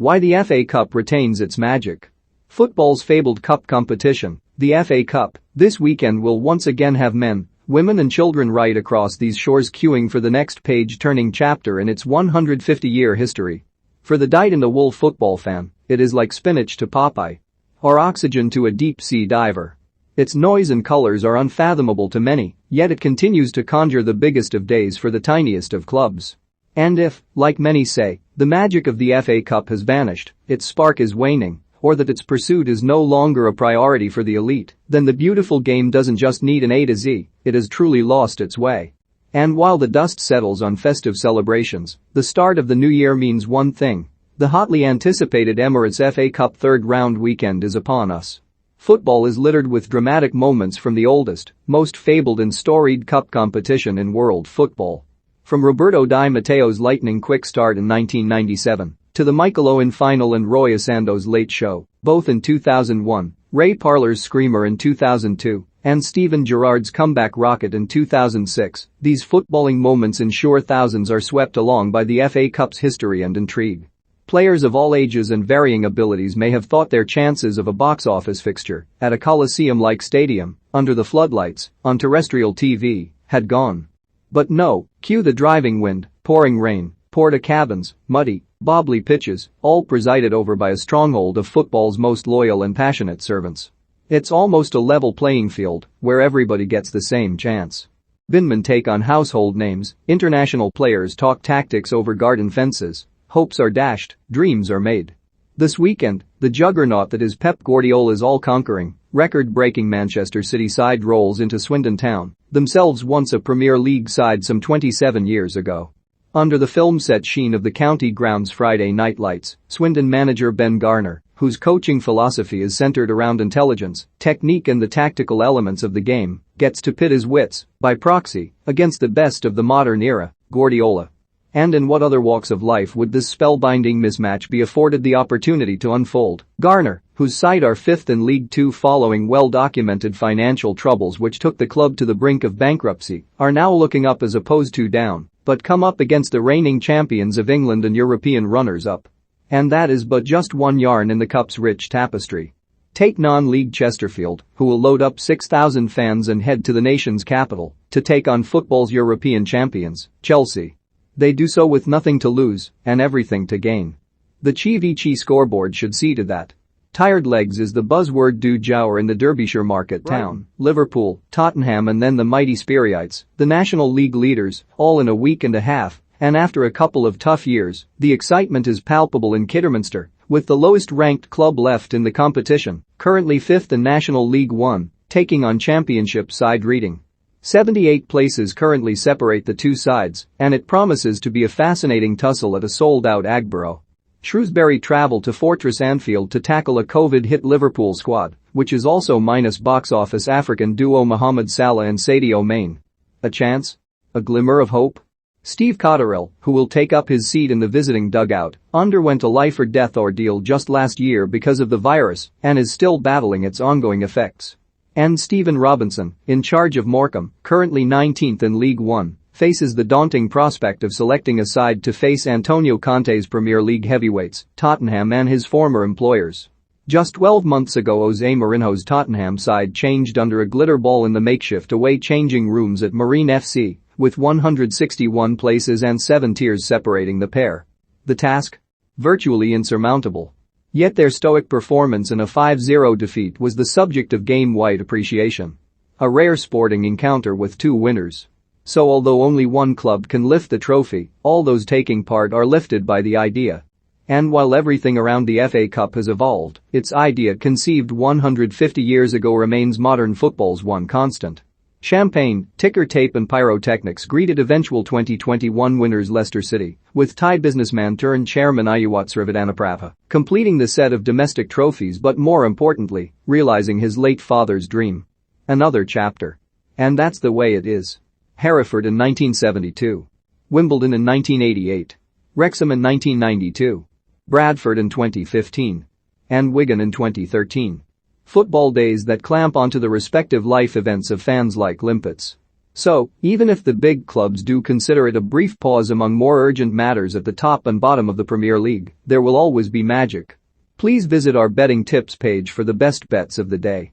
Why the FA Cup retains its magic. Football's fabled cup competition, the FA Cup, this weekend will once again have men, women and children right across these shores queuing for the next page-turning chapter in its 150-year history. For the dyed-in-the-wool football fan, it is like spinach to Popeye. Or oxygen to a deep-sea diver. Its noise and colors are unfathomable to many, yet it continues to conjure the biggest of days for the tiniest of clubs. And if, like many say, the magic of the FA Cup has vanished, its spark is waning, or that its pursuit is no longer a priority for the elite, then the beautiful game doesn't just need an A to Z, it has truly lost its way. And while the dust settles on festive celebrations, the start of the new year means one thing. The hotly anticipated Emirates FA Cup third-round weekend is upon us. Football is littered with dramatic moments from the oldest, most fabled and storied cup competition in world football. From Roberto Di Matteo's lightning-quick start in 1997 to the Michael Owen final and Roy Osando's Late Show, both in 2001, Ray Parlour's Screamer in 2002, and Steven Gerrard's comeback rocket in 2006, these footballing moments ensure thousands are swept along by the FA Cup's history and intrigue. Players of all ages and varying abilities may have thought their chances of a box office fixture at a Coliseum-like stadium, under the floodlights, on terrestrial TV, had gone. But no, cue the driving wind, pouring rain, porta-cabins, muddy, bobbly pitches, all presided over by a stronghold of football's most loyal and passionate servants. It's almost a level playing field, where everybody gets the same chance. Binmen take on household names, international players talk tactics over garden fences, hopes are dashed, dreams are made. This weekend, the juggernaut that is Pep Guardiola's all-conquering, record-breaking Manchester City side rolls into Swindon Town, themselves once a Premier League side some 27 years ago. Under the film-set sheen of the county ground's Friday night lights, Swindon manager Ben Garner, whose coaching philosophy is centered around intelligence, technique and the tactical elements of the game, gets to pit his wits, by proxy, against the best of the modern era, Guardiola. And in what other walks of life would this spellbinding mismatch be afforded the opportunity to unfold? Garner, whose side are fifth in League Two following well-documented financial troubles which took the club to the brink of bankruptcy, are now looking up as opposed to down, but come up against the reigning champions of England and European runners-up. And that is but just one yarn in the cup's rich tapestry. Take non-league Chesterfield, who will load up 6,000 fans and head to the nation's capital to take on football's European champions, Chelsea. They do so with nothing to lose and everything to gain. The Chivici scoreboard should see to that. Tired legs is the buzzword du jour in the Derbyshire market town. Liverpool, Tottenham and then the mighty Spirites, the National League leaders, all in a week and a half, and after a couple of tough years, the excitement is palpable in Kidderminster, with the lowest-ranked club left in the competition, currently fifth in National League One, taking on Championship side Reading. 78 places currently separate the two sides, and it promises to be a fascinating tussle at a sold-out Agborough. Shrewsbury travel to Fortress Anfield to tackle a COVID-hit Liverpool squad, which is also minus box office African duo Mohamed Salah and Sadio Mane. A chance? A glimmer of hope? Steve Cotterill, who will take up his seat in the visiting dugout, underwent a life-or-death ordeal just last year because of the virus and is still battling its ongoing effects. And Stephen Robinson, in charge of Morecambe, currently 19th in League One, faces the daunting prospect of selecting a side to face Antonio Conte's Premier League heavyweights, Tottenham and his former employers. Just 12 months ago Jose Mourinho's Tottenham side changed under a glitter ball in the makeshift away changing rooms at Marine FC, with 161 places and 7 tiers separating the pair. The task? Virtually insurmountable. Yet their stoic performance in a 5-0 defeat was the subject of game-wide appreciation. A rare sporting encounter with two winners. So although only one club can lift the trophy, all those taking part are lifted by the idea. And while everything around the FA Cup has evolved, its idea conceived 150 years ago remains modern football's one constant. Champagne, ticker tape and pyrotechnics greeted eventual 2021 winners Leicester City, with Thai businessman turned chairman Ayuwat Srivaddhanaprabha completing the set of domestic trophies but more importantly, realizing his late father's dream. Another chapter. And that's the way it is. Hereford in 1972. Wimbledon in 1988. Wrexham in 1992. Bradford in 2015. And Wigan in 2013. Football days that clamp onto the respective life events of fans like limpets. So, even if the big clubs do consider it a brief pause among more urgent matters at the top and bottom of the Premier League, there will always be magic. Please visit our betting tips page for the best bets of the day.